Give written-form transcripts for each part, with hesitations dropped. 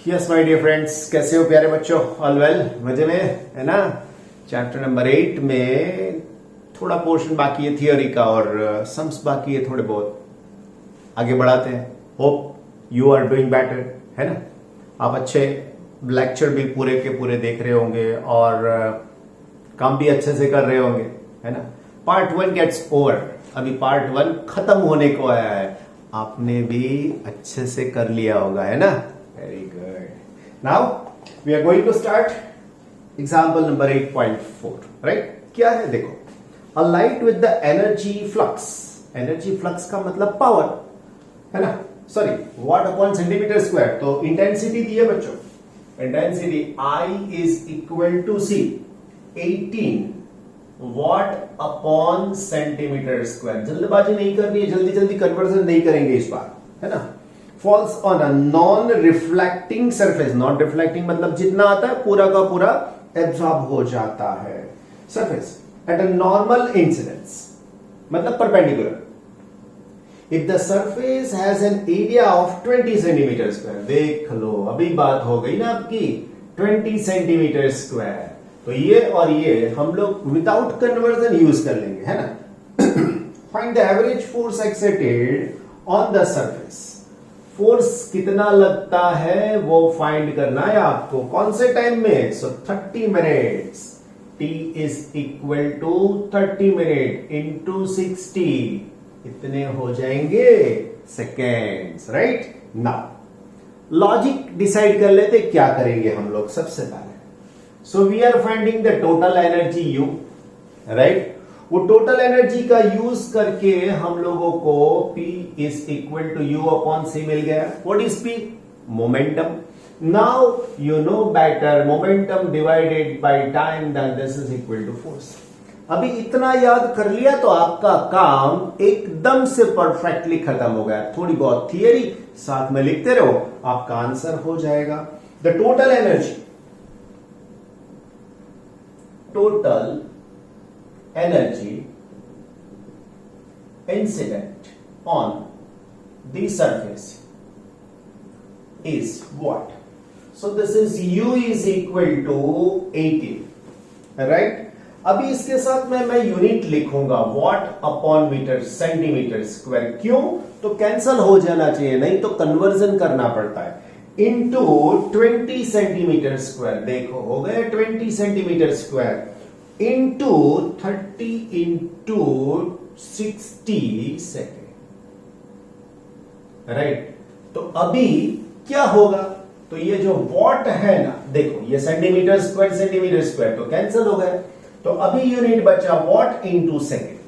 Yes my dear friends, कैसे हो प्यारे बच्चों? ऑल वेल, मजे में है ना? चैप्टर नंबर 8 में थोड़ा पोर्शन बाकी है थियोरी का और सम्स बाकी है थोड़े बहुत। आगे बढ़ाते हैं। Hope you are doing better, है ना? आप अच्छे लेक्चर भी पूरे के पूरे देख रहे होंगे और काम भी अच्छे से कर रहे होंगे, है ना? Part 1 gets over. अभी पार्ट 1 खत्म होने को आया है। आपने भी अच्छे से कर लिया होगा, है ना? Very good. Now we are going to start example number 8.4। Right? क्या है देखो, a light with the energy flux. Energy flux का मतलब पावर, है ना? Sorry, watt upon centimetre square. तो इंटेंसिटी दी है बच्चों, intensity I is equal to C 18 watt upon centimetre square. जल्दबाजी नहीं करनी है, जल्दी जल्दी कन्वर्जन नहीं करेंगे इस बार, है ना? Falls on a non reflecting surface. Non reflecting मतलब जितना आता है पूरा का पूरा एब्सॉर्ब हो जाता है। Surface at a normal incidence मतलब perpendicular. If the surface has an area of 20 centimetre square. देख लो, अभी बात हो गई ना आपकी 20 सेंटीमीटर स्क्वायर। तो ये और ये हम लोग विदाउट कन्वर्जन यूज कर लेंगे, है ना? Find the average force exerted on the surface. Force कितना लगता है वो फाइंड करना है आपको। कौन से टाइम में? So 30 minutes. T is equal to 30 minute into 60, इतने हो जाएंगे seconds. Right? Now logic decide कर लेते क्या करेंगे हम लोग सबसे पहले। So we are finding the total energy U, right? वो टोटल एनर्जी का यूज करके हम लोगों को P is equal to U upon C मिल गया। What is P? Momentum. Now you know better, momentum divided by time, then this is equal to force. अभी इतना याद कर लिया तो आपका काम एकदम से परफेक्टली खत्म हो गया। थोड़ी बहुत थियरी साथ में लिखते रहो, आपका आंसर हो जाएगा। The total energy, total energy incident on the surface is what? So this is U is equal to 18, right? अभी इसके साथ में मैं यूनिट लिखूंगा watt upon metre centimetre square. क्यों? तो कैंसल हो जाना चाहिए, नहीं तो कन्वर्जन करना पड़ता है। Into 20 centimetre square. देखो हो गए 20 centimetre square into 30 into 60 second. Right? तो अभी क्या होगा? तो ये जो वॉट है ना, देखो ये सेंटीमीटर स्क्वायर तो कैंसिल हो गए। तो अभी यूनिट बचा वॉट इंटू सेकेंड।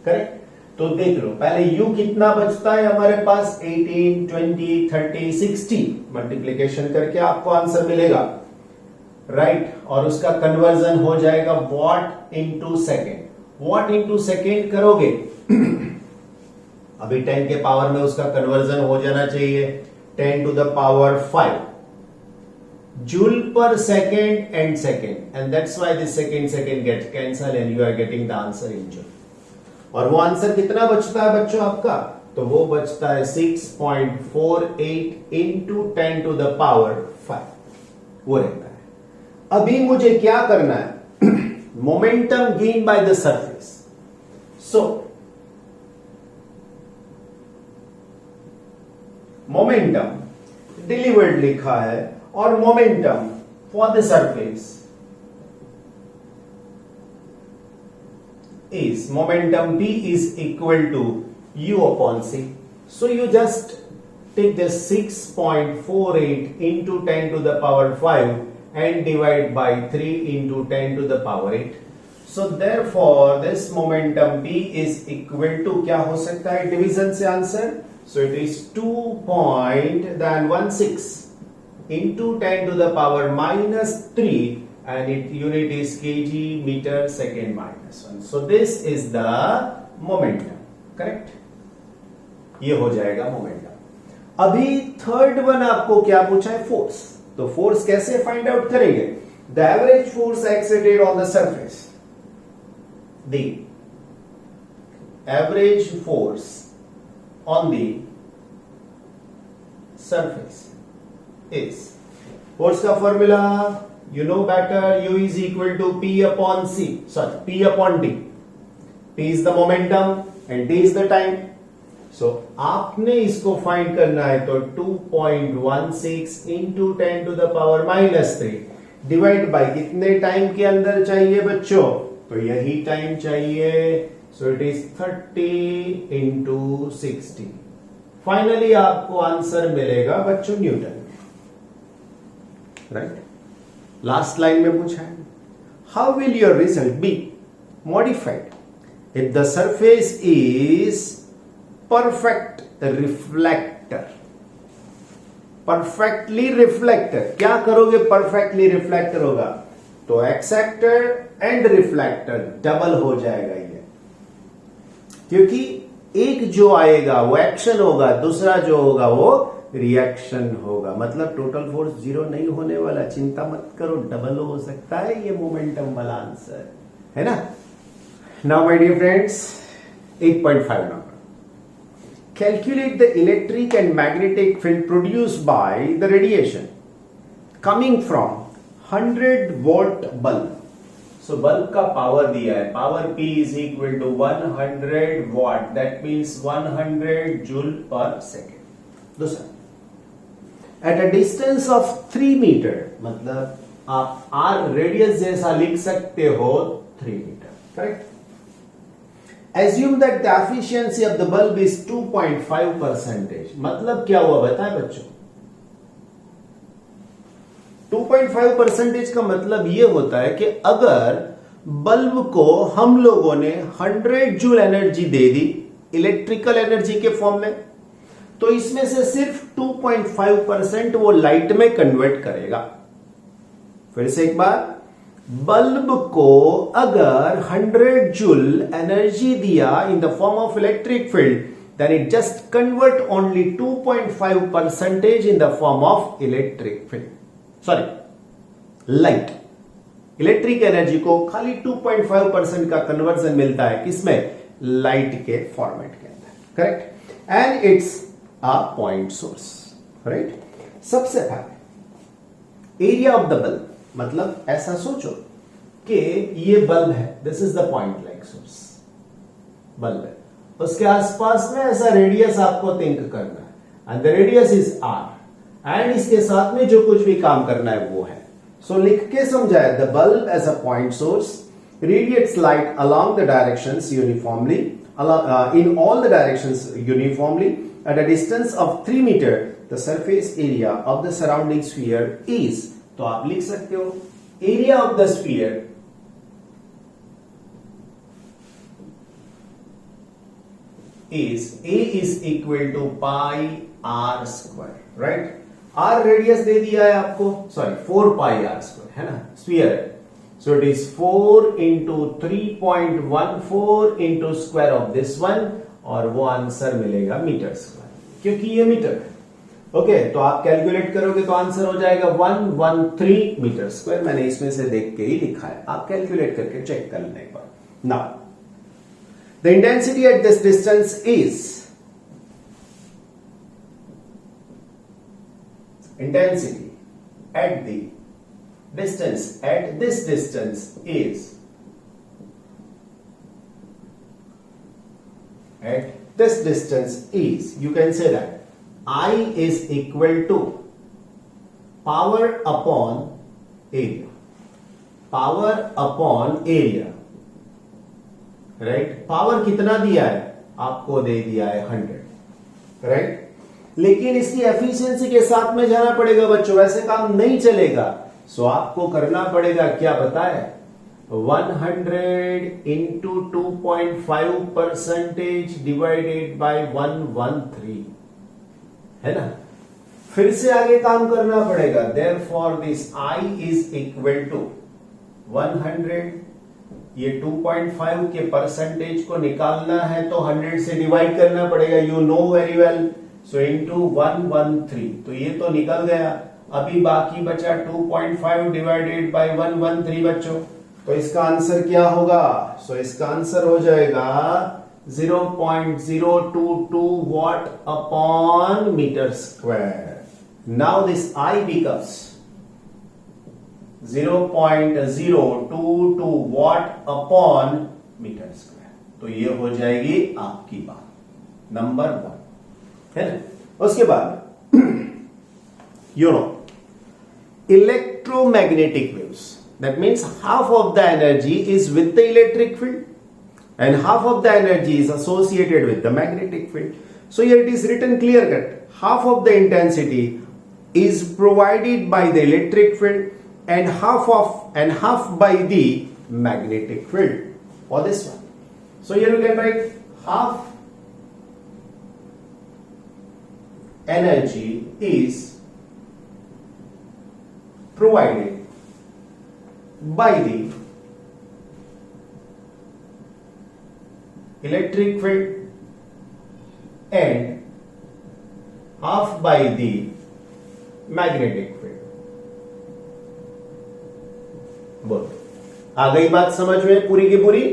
करेक्ट? तो देख लो पहले यू कितना बचता है हमारे पास, 18 20 30 60। मल्टीप्लीकेशन करके आपको आंसर मिलेगा, राइट? और उसका कन्वर्जन हो जाएगा what into second. What into second करोगे अभी 10 के पावर में उसका कन्वर्जन हो जाना चाहिए 10 टू द पावर 5 जूल पर second and second, and that's why this second get cancel and you are getting the answer in joule. और वो आंसर कितना बचता है बच्चों आपका? तो वो बचता है 6.48 इंटू 10 टू द पावर 5, वो रहता है। अभी मुझे क्या करना है? Momentum gain by the surface. So momentum delivered लिखा है और momentum for the surface is momentum B is equal to U upon C. So you just take this 6.48 into 10 to the power 5 and divide by 3 into 10 to the power 8. So therefore this momentum B is equal to क्या हो सकता है division से answer? So it is 2.16 into 10 to the power minus 3 and its unit is kg meter second minus 1. So this is the momentum. Correct? ये हो जाएगा momentum. अभी third one आपको क्या पूछा है? फोर्स। तो फोर्स कैसे फाइंड आउट करेंगे? The average force exerted on the surface. The average force on the surface is force का formula you know better, U is equal to P upon C, sorry P upon D. P is the momentum and D is the time. So आपने इसको find करना है तो 2.16 into 10 to the power -3 divide by कितने time के अंदर चाहिए बच्चों, तो यही टाइम चाहिए. सो इट इज 30 इंटू 60. फाइनली आपको आंसर मिलेगा बच्चों न्यूटन. राइट. लास्ट लाइन में पूछा है, how will your result be modified if the surface is perfect reflector. Perfectly reflector, क्या करोगे परफेक्टली रिफ्लेक्टर होगा, तो एक्सेप्टर एंड रिफ्लेक्टर डबल हो जाएगा ये, क्योंकि एक जो आएगा वो एक्शन होगा, दूसरा जो होगा वो रिएक्शन होगा. मतलब टोटल फोर्स जीरो नहीं होने वाला, चिंता मत करो, डबल हो सकता है ये मोमेंटम वाला आंसर है ना. Now my dear friends, 8.5 number. Calculate the electric and magnetic field produced by the radiation coming from 100 volt bulb. So bulb का power दिया है, power P is equal to 100 watt, that means 100 joule per second. दूसरा, at a distance of 3 meter, मतलब आप R radius जैसा लिख सकते हो 3 metre. Correct. Assume that the efficiency of the bulb is 2.5%. मतलब क्या हुआ बताएं बच्चों. 2.5% का मतलब ये होता है कि अगर बल्ब को हम लोगों ने 100 जूल एनर्जी दे दी इलेक्ट्रिकल एनर्जी के फॉर्म में, तो इसमें से सिर्फ 2.5% वो लाइट में कन्वर्ट करेगा. फिर से एक बार, बल्ब को अगर 100 जूल एनर्जी दिया in the form of electric field, then it just convert only 2.5% in the form of electric field, sorry light. Electric energy को खाली 2.5% का कन्वर्जन मिलता है किसमें, लाइट के फॉर्मेट के अंदर. Correct. And it's a point source. Right. सबसे पहले एरिया ऑफ द बल्ब, मतलब ऐसा सोचो कि ये बल्ब है, this is the point like source, bulb है, उसके आसपास में ऐसा रेडियस आपको थिंक करना है and the radius is R, and इसके साथ में जो कुछ भी काम करना है वो है. सो लिख के समझाए, the bulb as a point source radiates light along the directions uniformly, in all the directions uniformly at a distance of 3 metre. The surface area of the surrounding sphere is, तो आप लिख सकते हो area of the sphere is A is equal to pi r square. Right. r radius दे दिया है आपको, sorry 4 pi r square है ना, स्फीयर है. सो it is 4 into 3.14 into square of this one, और वो आंसर मिलेगा मीटर स्क्वायर, क्योंकि ये मीटर है. ओके. तो आप कैलकुलेट करोगे तो आंसर हो जाएगा 113 मीटर स्क्वायर. मैंने इसमें से देख के ही लिखा है, आप कैलकुलेट करके चेक कर लेने पर. Now the intensity at this distance is, intensity at the distance, at this distance is, at this distance is, you can say that I is equal to power upon area, power upon area. Right. Power कितना दिया है आपको, दे दिया है 100. Right. लेकिन इसकी efficiency के साथ में जाना पड़ेगा बच्चों, वैसे काम नहीं चलेगा. सो आपको करना पड़ेगा क्या बताए, 100 इंटू 2.5% डिवाइडेड बाय 113 है ना. फिर से आगे काम करना पड़ेगा. Therefore this I is equal to 100, ये 2.5 के परसेंटेज को निकालना है तो 100 से डिवाइड करना पड़ेगा, you know very well. So into 113, तो ये तो निकल गया. अभी बाकी बचा 2.5 डिवाइडेड बाय 113 बच्चों. तो इसका आंसर क्या होगा, सो इसका आंसर हो जाएगा 0.022 watt upon metre square. Now this I becomes 0.022 watt upon metre square. तो ये हो जाएगी आपकी बात नंबर 1 है ना। उसके बाद you know electromagnetic waves, that means half of the energy is with the electric field and half of the energy is associated with the magnetic field. So here it is written clear cut, half of the intensity is provided by the electric field and half by the magnetic field for this one. So here you can write half energy is provided by the electric field and half by the magnetic field. बोल आ गई बात समझ में पूरी की पूरी?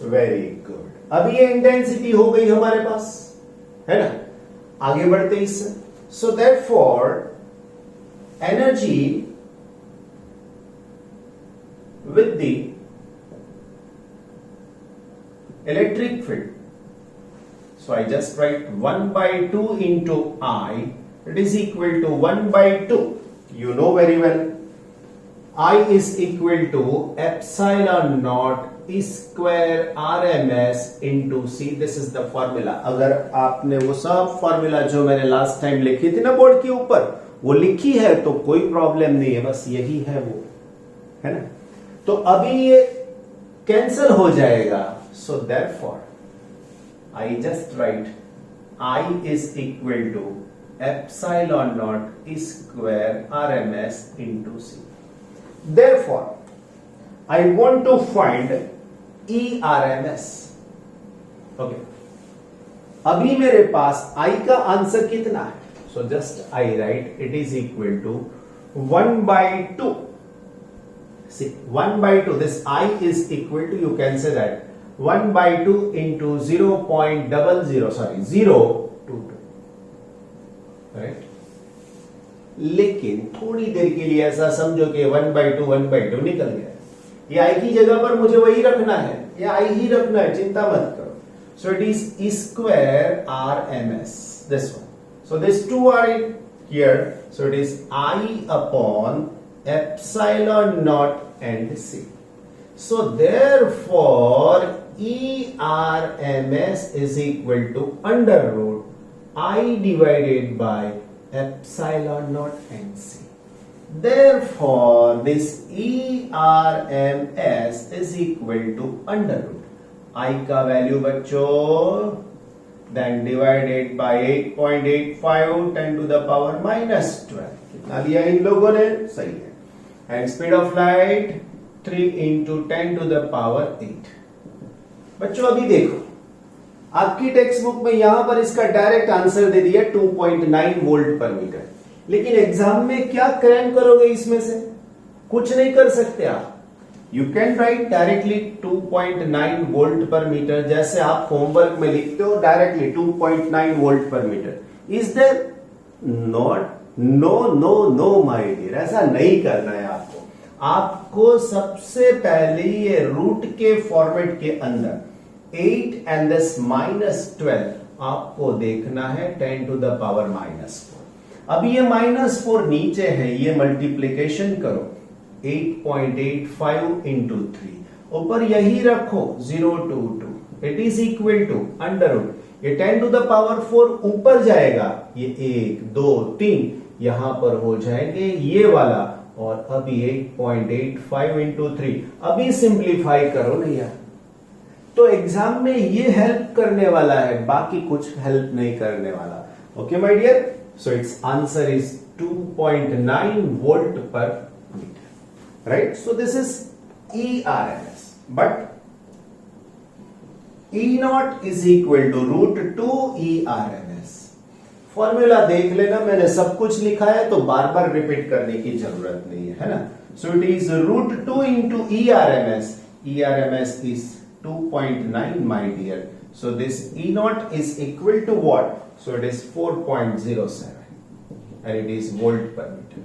Very good. अब ये इंटेंसिटी हो गई हमारे पास, है ना। आगे बढ़ते इससे। So therefore energy with the electric field. So I just write 1 by 2 into I. It is equal to 1 by 2. You know very well. I is equal to epsilon naught square RMS into C. This is the formula. अगर आपने वो सब formula जो मैंने last time लिखी थी ना board के ऊपर, वो लिखी है तो कोई प्रॉब्लम नहीं है, बस यही है वो, है ना। तो अभी ये कैंसल हो जाएगा। So therefore I just write I is equal to epsilon nought square RMS into C. Therefore I want to find ERMS. Okay, अभी मेरे पास आई का आंसर कितना है? So just I write it is equal to 1 by 2. See, 1 by 2, this I is equal to, you can say that 1 by 2 into 0.00, right? लेकिन थोड़ी देर के लिए ऐसा समझो कि 1 by 2 निकल गया। ये I की जगह पर मुझे वही रखना है, ये I ही रखना है, चिंता मत करो। So it is square RMS, this one. So these two are here, so it is I upon epsilon naught and C. So therefore ERMS is equal to under root I divided by epsilon naught and C. Therefore this ERMS is equal to under root I का value बच्चों then divided by 8.85 10 to the power minus 12. कितना लिया इन लोगों ने? सही है। And speed of light 3 into 10 to the power 8. बच्चों अभी देखो, आपकी टेक्स्ट बुक में यहां पर इसका डायरेक्ट आंसर दे दिया 2.9 वोल्ट पर मीटर, लेकिन एग्जाम में क्या क्रैम करोगे इसमें से? कुछ नहीं कर सकते आप। You can write directly 2.9 volt पर मीटर, जैसे आप होमवर्क में लिखते हो डायरेक्टली 2.9 वोल्ट पर metre. Is there not? No my dear, ऐसा नहीं करना है आपको। आपको सबसे पहले ये रूट के फॉर्मेट के अंदर 8 and this -12 आपको देखना है 10 to the power -4। अभी ये -4 नीचे है, ये मल्टीप्लीकेशन करो 8.85 into 3, ऊपर यही रखो 022, it is equal to under root, ये 10 to the power 4 ऊपर जाएगा, ये 1 2 3 यहां पर हो जाएंगे ये वाला, और अभी 8.85 into 3 अभी सिंप्लीफाई करो ना यार। तो एग्जाम में ये हेल्प करने वाला है, बाकी कुछ हेल्प नहीं करने वाला। Okay my dear, so its answer is 2.9 volt पर metre, right. So this is ERMS, but E not is equal to √2 ERMS। Formula देख लेना, मैंने सब कुछ लिखा है तो बार बार रिपीट करने की जरूरत नहीं है ना। सो it is √2 into ERMS. ERMS is 2.9 my dear. So this E naught is equal to what? So it is 4.07 and it is volt per meter.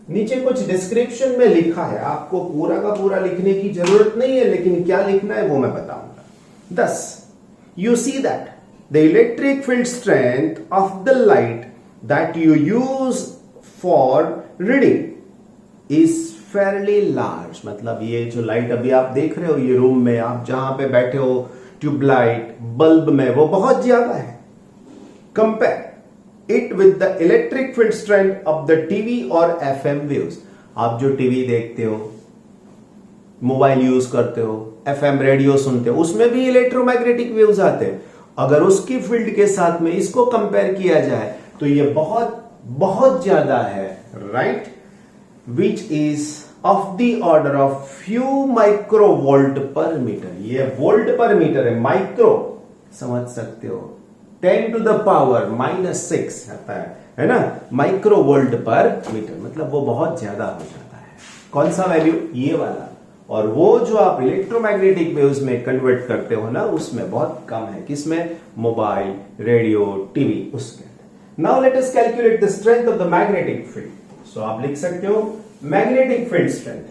नीचे कुछ डिस्क्रिप्शन में लिखा है, आपको पूरा का पूरा लिखने की जरूरत नहीं है, लेकिन क्या लिखना है वो मैं बताऊंगा। 10 you see that the electric field strength of the light that you use for reading is fairly large. मतलब ये जो लाइट अभी आप देख रहे हो, ये रूम में आप जहां पे बैठे हो ट्यूबलाइट बल्ब में, वो बहुत ज्यादा है। Compare it with the electric field strength of the TV और एफएम वेव्स। आप जो टीवी देखते हो, मोबाइल यूज करते हो, एफएम रेडियो सुनते हो, उसमें भी इलेक्ट्रोमैग्नेटिक वेव्स आते हैं। अगर उसकी फील्ड के साथ में इसको कंपेयर किया जाए तो ये बहुत बहुत ज्यादा है, right, which is of the order of few micro volt पर मीटर। ये वोल्ट पर मीटर है, माइक्रो समझ सकते हो, 10 to the power -6 आता है ना, माइक्रो वोल्ट पर मीटर, मतलब वो बहुत ज्यादा हो जाता है। कौन सा वैल्यू? ये वाला। और वो जो आप इलेक्ट्रोमैग्नेटिक वेव्स में कन्वर्ट करते हो ना, उसमें बहुत कम है। किसमें? मोबाइल, रेडियो, टीवी, उसके अंदर। Now let us calculate the strength of the magnetic field. सो आप लिख सकते हो magnetic field strength,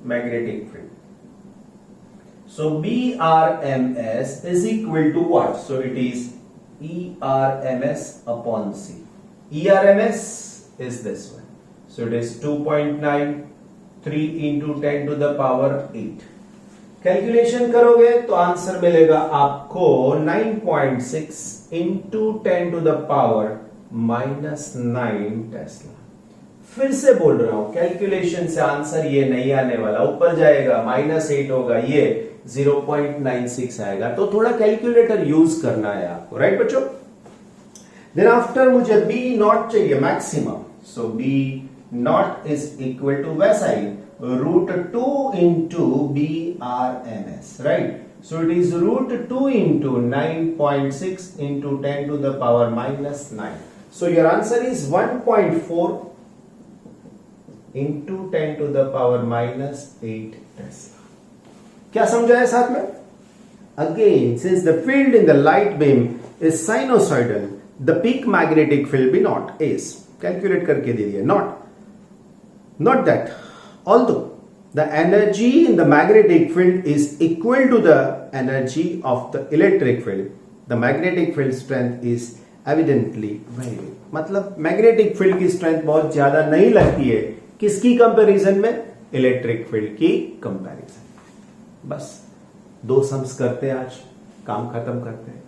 magnetic field. So BRMS is equal to what? So it is ERMS upon C. ERMS is this one. So it is 2.93 into 10 to the power 8. Calculation करोगे तो answer मिलेगा आपको 9.6 into 10 to the power -9 Tesla. फिर से बोल रहा हूं, calculation से आंसर ये नहीं आने वाला, ऊपर जाएगा, -8 होगा, ये 0.96 आएगा। तो थोड़ा कैलकुलेटर यूज करना है आपको, राइट बच्चों। देन आफ्टर मुझे बी नॉट चाहिए maximum. So B nought is equal to वैसा ही √2 into BRMS, right. So it is √2 into 9.6 into 10 to the power -9। So your answer is 1.4 into 10 to the power -8 tesla. क्या समझा है साथ में? Again, since the field in the light beam is sinusoidal, the peak magnetic field B nought is, calculate करके दे दिया, not that, although the energy in the magnetic field is equal to the energy of the electric field, the magnetic field strength is evidently very big. मतलब magnetic field की strength बहुत ज्यादा नहीं लगती है, किसकी कंपैरिजन में? इलेक्ट्रिक फील्ड की कंपैरिजन। बस 2 सम्स करते हैं, आज काम खत्म करते हैं।